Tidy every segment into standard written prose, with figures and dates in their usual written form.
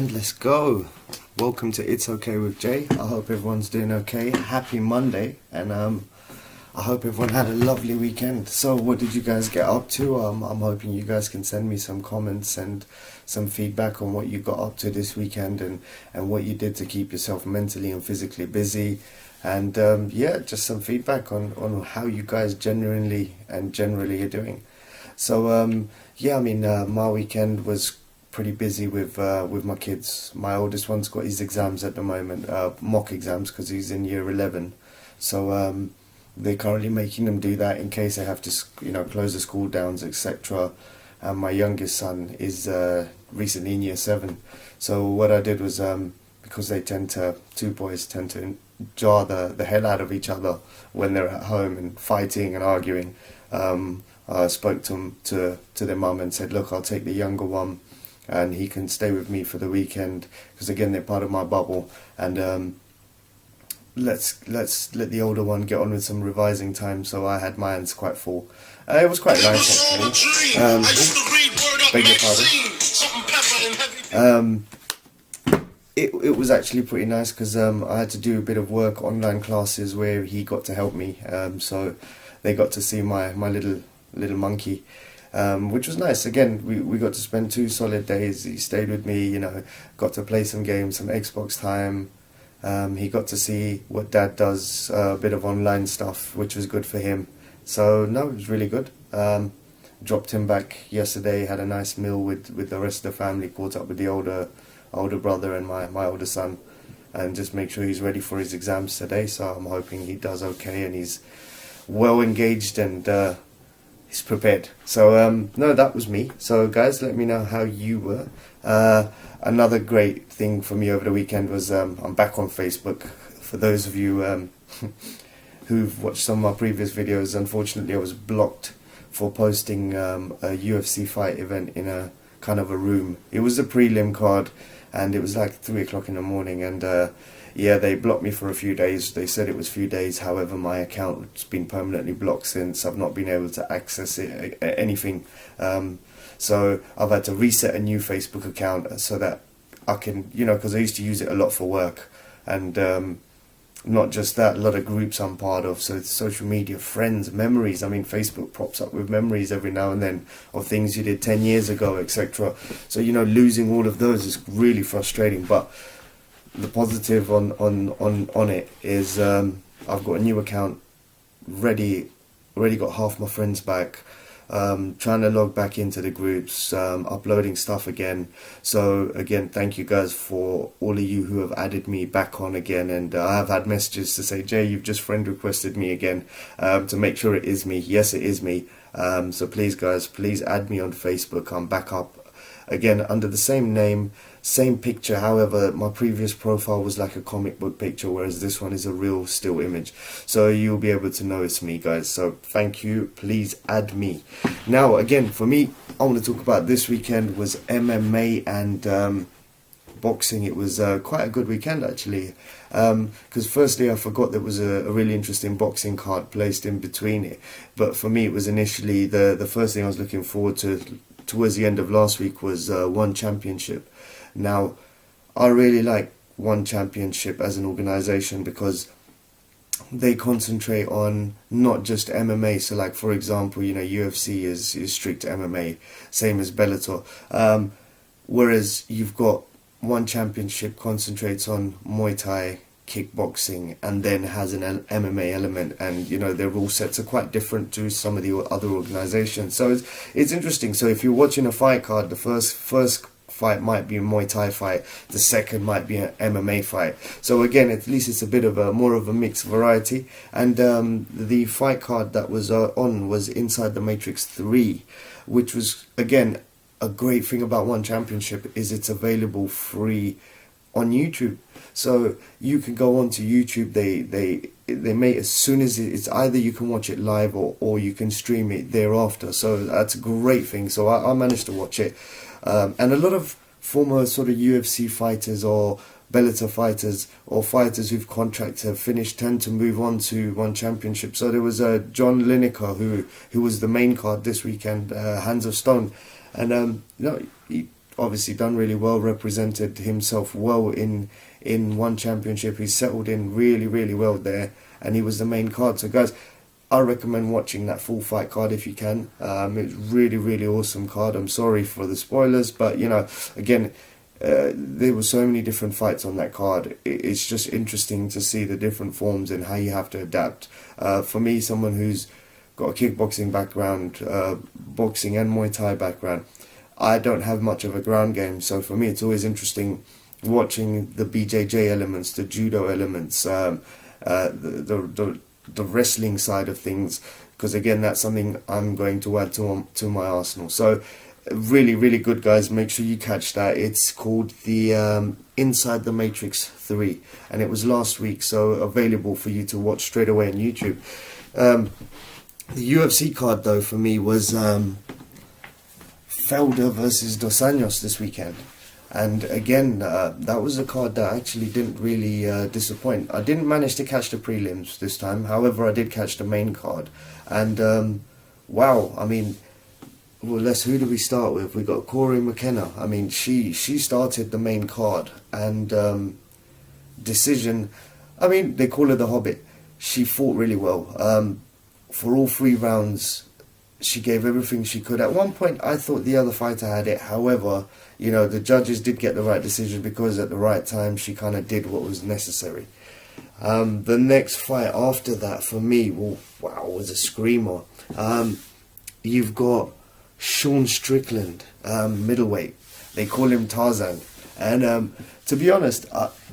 And let's go. Welcome to It's Okay with Jay. I hope everyone's doing okay. Happy Monday, and I hope everyone had a lovely weekend. So what did you guys get up to? I'm hoping you guys can send me some comments and some feedback on what you got up to this weekend and what you did to keep yourself mentally and physically busy. And just some feedback on how you guys generally are doing. So my weekend was pretty busy with my kids. My oldest one's got his exams at the moment, mock exams, because he's in year 11. So they're currently making them do that in case they have to, close the school downs, etc. And my youngest son is recently in year 7. So what I did was, because two boys tend to jar the hell out of each other when they're at home and fighting and arguing, I spoke to their mum and said, look, I'll take the younger one and he can stay with me for the weekend, because again, they're part of my bubble, and let's let the older one get on with some revising time. So I had my hands quite full. It was quite nice actually. Beg your pardon. It was actually pretty nice because I had to do a bit of work, online classes where he got to help me. So they got to see my little monkey, which was nice. Again, we got to spend 2 solid days. He stayed with me, got to play some games, some Xbox time. He got to see what Dad does, a bit of online stuff, which was good for him. So no, it was really good. Dropped him back yesterday, had a nice meal with the rest of the family, caught up with the older brother and my older son, and just make sure he's ready for his exams today. So I'm hoping he does okay and he's well engaged and he's prepared. So no, that was me. So guys, let me know how you were. Another great thing for me over the weekend was I'm back on Facebook. For those of you who've watched some of my previous videos, unfortunately I was blocked for posting a UFC fight event in a kind of a room. It was a prelim card and it was like 3 o'clock in the morning, and they blocked me for a few days. They said it was a few days, however my account's been permanently blocked since. I've not been able to access it, anything. So I've had to reset a new Facebook account so that I can, because I used to use it a lot for work, and not just that, a lot of groups I'm part of, so it's social media, friends, memories. I mean, Facebook pops up with memories every now and then of things you did 10 years ago, etc. So, losing all of those is really frustrating, but the positive on it is I've got a new account ready, already got half my friends back. Trying to log back into the groups, uploading stuff again. So again, thank you guys for all of you who have added me back on again, and I have had messages to say, Jay, you've just friend requested me again, to make sure it is me. Yes, it is me. So please guys, please add me on Facebook. I'm back up again under the same name, same picture. However, my previous profile was like a comic book picture, whereas this one is a real still image. So you'll be able to know it's me, guys. So thank you. Please add me. Now, again, for me, I want to talk about this weekend was MMA and boxing. It was quite a good weekend, actually. Because firstly, I forgot there was a really interesting boxing card placed in between it. But for me, it was initially the first thing I was looking forward to towards the end of last week was One Championship. Now, I really like One Championship as an organisation because they concentrate on not just MMA. So, like for example, UFC is strict MMA, same as Bellator. Whereas you've got One Championship concentrates on Muay Thai, kickboxing, and then has an MMA element, and their rule sets are quite different to some of the other organizations. So it's interesting. So if you're watching a fight card, the first fight might be a Muay Thai fight, the second might be an MMA fight. So again, at least it's a bit of more of a mixed variety. And the fight card that was on was Inside the Matrix 3, which was, again, a great thing about One Championship is it's available free on YouTube. So you can go onto YouTube. They make, as soon as it's either you can watch it live or you can stream it thereafter. So that's a great thing. So I managed to watch it, and a lot of former sort of UFC fighters or Bellator fighters or fighters who've contracted have finished tend to move on to One Championship. So there was John Lineker who was the main card this weekend, Hands of Stone, and obviously done really well, represented himself well in one championship. He's settled in really, really well there, and he was the main card. So guys, I recommend watching that full fight card if you can. It's really, really awesome card. I'm sorry for the spoilers, but you know, again, there were so many different fights on that card. It's just interesting to see the different forms and how you have to adapt. For me, someone who's got a kickboxing background, boxing and Muay Thai background, I don't have much of a ground game, so for me it's always interesting watching the BJJ elements, the judo elements, the wrestling side of things, because again, that's something I'm going to add to my arsenal. So really, really good, guys. Make sure you catch that. It's called the Inside the Matrix 3, and it was last week, so available for you to watch straight away on YouTube. The UFC card, though, for me was Felder versus Dos Anjos this weekend. And again, that was a card that actually didn't really disappoint. I didn't manage to catch the prelims this time. However, I did catch the main card. And wow, I mean, well, who do we start with? We got Corey McKenna. I mean, she started the main card, and decision. I mean, they call her the Hobbit. She fought really well. For all 3 rounds, she gave everything she could. At one point, I thought the other fighter had it. However, you know, the judges did get the right decision because at the right time, she kind of did what was necessary. The next fight after that, for me, well, wow, was a screamer. You've got Sean Strickland, middleweight. They call him Tarzan. And to be honest,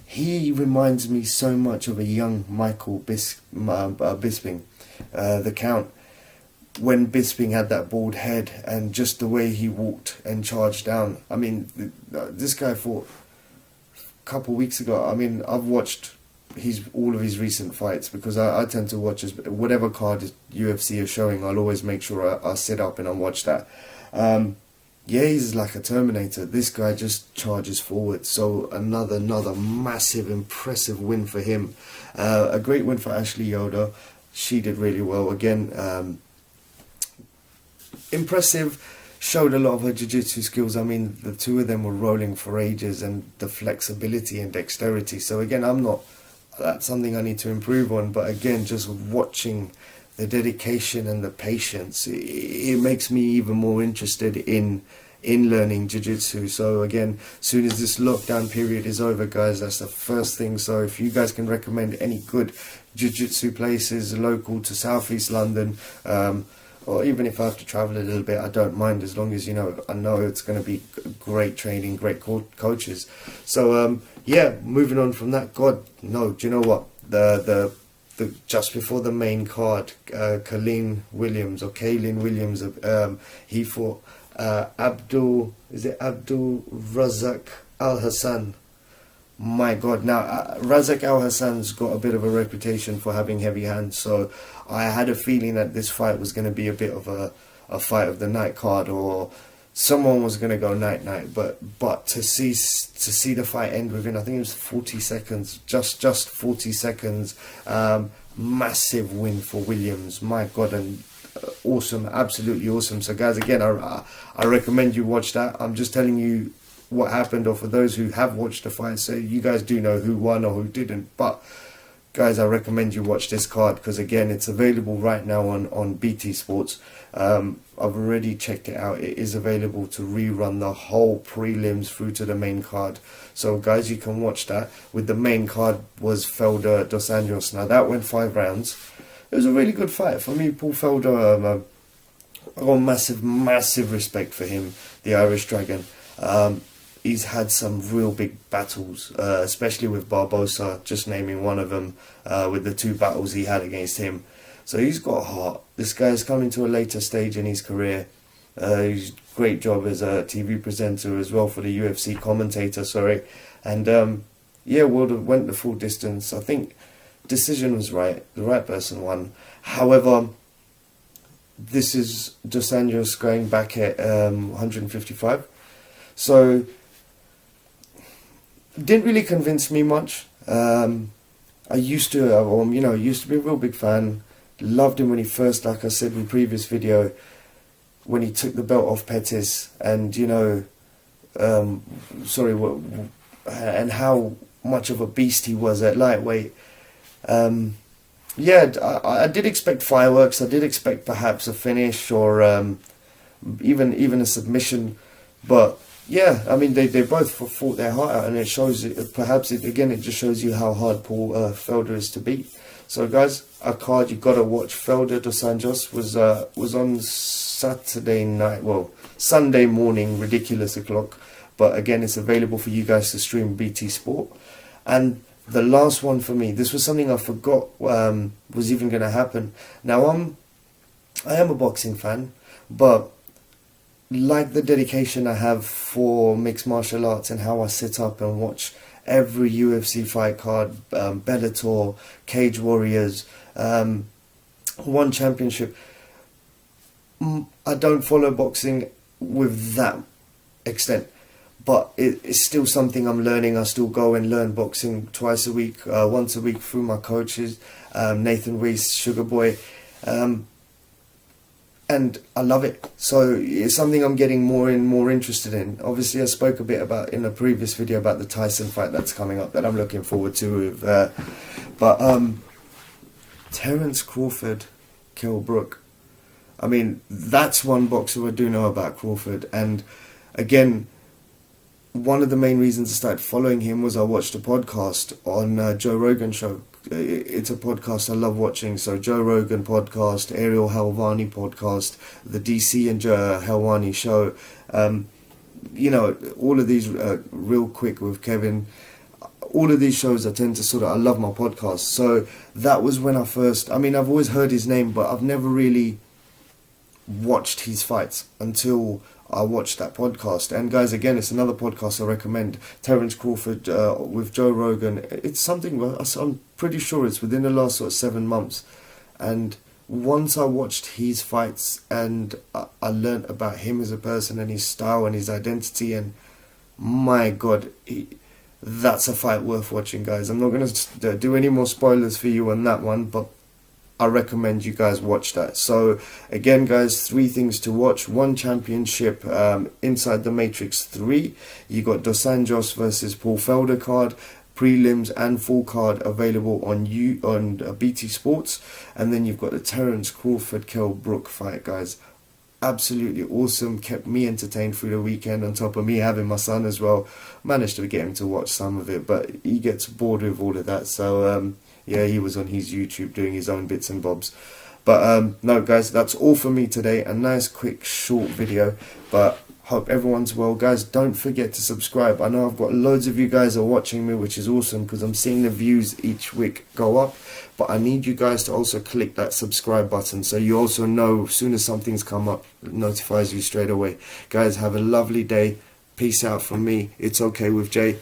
he reminds me so much of a young Michael Bisping, the Count. When Bisping had that bald head and just the way he walked and charged down. I mean, this guy fought a couple of weeks ago. I mean, I've watched all of his recent fights because I tend to watch whatever card UFC is showing. I'll always make sure I sit up and I watch that. Yeah, he's like a Terminator. This guy just charges forward. So another massive, impressive win for him. A great win for Ashley Yoder. She did really well again. Impressive, showed a lot of her jiu-jitsu skills. I mean, the two of them were rolling for ages, and the flexibility and dexterity. So again, that's something I need to improve on, but again, just watching the dedication and the patience, it makes me even more interested in learning jiu-jitsu. So again, as soon as this lockdown period is over, guys, that's the first thing. So if you guys can recommend any good jiu-jitsu places local to Southeast London, or even if I have to travel a little bit, I don't mind, as long as, you know, I know it's going to be great training, great coaches. So yeah, moving on from that, God, no, do you know what? The just before the main card, Kaylin Williams, he fought Abdul Razak Al Hassan. My God, now Razak Al Hassan's got a bit of a reputation for having heavy hands, so I had a feeling that this fight was going to be a bit of a fight of the night card, or someone was going to go night. But to see the fight end within, I think it was 40 seconds, just 40 seconds, massive win for Williams. My God, and awesome, absolutely awesome. So guys, again, I recommend you watch that. I'm just telling you what happened, or for those who have watched the fight, so you guys do know who won or who didn't. But guys, I recommend you watch this card, because again, it's available right now on BT Sports. I've already checked it out. It is available to rerun the whole prelims through to the main card. So guys, you can watch that. With the main card was Felder Dos Anjos. Now that went 5 rounds. It was a really good fight for me. Paul Felder, I got massive respect for him, the Irish Dragon. He's had some real big battles, especially with Barbosa, just naming one of them, with the 2 battles he had against him. So he's got heart. This guy's coming to a later stage in his career. He's great job as a TV presenter as well, for the UFC commentator, sorry. And yeah, went the full distance. I think decision was right. The right person won. However, this is Dos Anjos going back at 155. So didn't really convince me much. I used to be a real big fan. Loved him when he first, like I said in the previous video, when he took the belt off Pettis, and and how much of a beast he was at lightweight. Yeah, I did expect fireworks. I did expect perhaps a finish or even a submission, but yeah, I mean they both fought their heart out, and it shows it just shows you how hard Paul Felder is to beat. So guys, a card you gotta watch. Felder dos Anjos was on Saturday night, well Sunday morning, ridiculous o'clock. But again, it's available for you guys to stream BT Sport. And the last one for me, this was something I forgot was even going to happen. Now I am a boxing fan, but like the dedication I have for mixed martial arts and how I sit up and watch every UFC fight card, Bellator, Cage Warriors, One Championship, I don't follow boxing with that extent. But it's still something I'm learning. I still go and learn boxing once a week through my coaches, Nathan Weiss, Sugar Boy, and I love it. So it's something I'm getting more and more interested in. Obviously, I spoke a bit about in a previous video about the Tyson fight that's coming up that I'm looking forward to. But Terence Crawford, Kell Brook. I mean, that's one boxer I do know about, Crawford, and again, one of the main reasons I started following him was I watched a podcast on Joe Rogan show. It's a podcast I love watching. So Joe Rogan podcast, Ariel Helwani podcast, the DC and Joe Helwani show. All of these real quick with Kevin. All of these shows I love my podcast. So that was when I've always heard his name, but I've never really watched his fights until I watched that podcast. And guys, again, it's another podcast I recommend, Terence Crawford with Joe Rogan. It's something I'm pretty sure it's within the last 7 months, and once I watched his fights and I learnt about him as a person and his style and his identity, and my god, that's a fight worth watching, guys. I'm not going to do any more spoilers for you on that one, but I recommend you guys watch that. So again, guys, 3 things to watch. One Championship, Inside the Matrix 3. You got Dos Anjos versus Paul Felder card, prelims and full card available on BT Sports. And then you've got the Terence Crawford Kell Brook fight, guys. Absolutely awesome. Kept me entertained through the weekend, on top of me having my son as well. Managed to get him to watch some of it, but he gets bored with all of that. So yeah, he was on his YouTube doing his own bits and bobs. But no, guys, that's all for me today. A nice, quick, short video. But hope everyone's well. Guys, don't forget to subscribe. I know I've got loads of you guys are watching me, which is awesome because I'm seeing the views each week go up. But I need you guys to also click that subscribe button so you also know as soon as something's come up, it notifies you straight away. Guys, have a lovely day. Peace out from me. It's okay with Jay.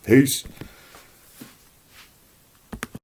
Peace.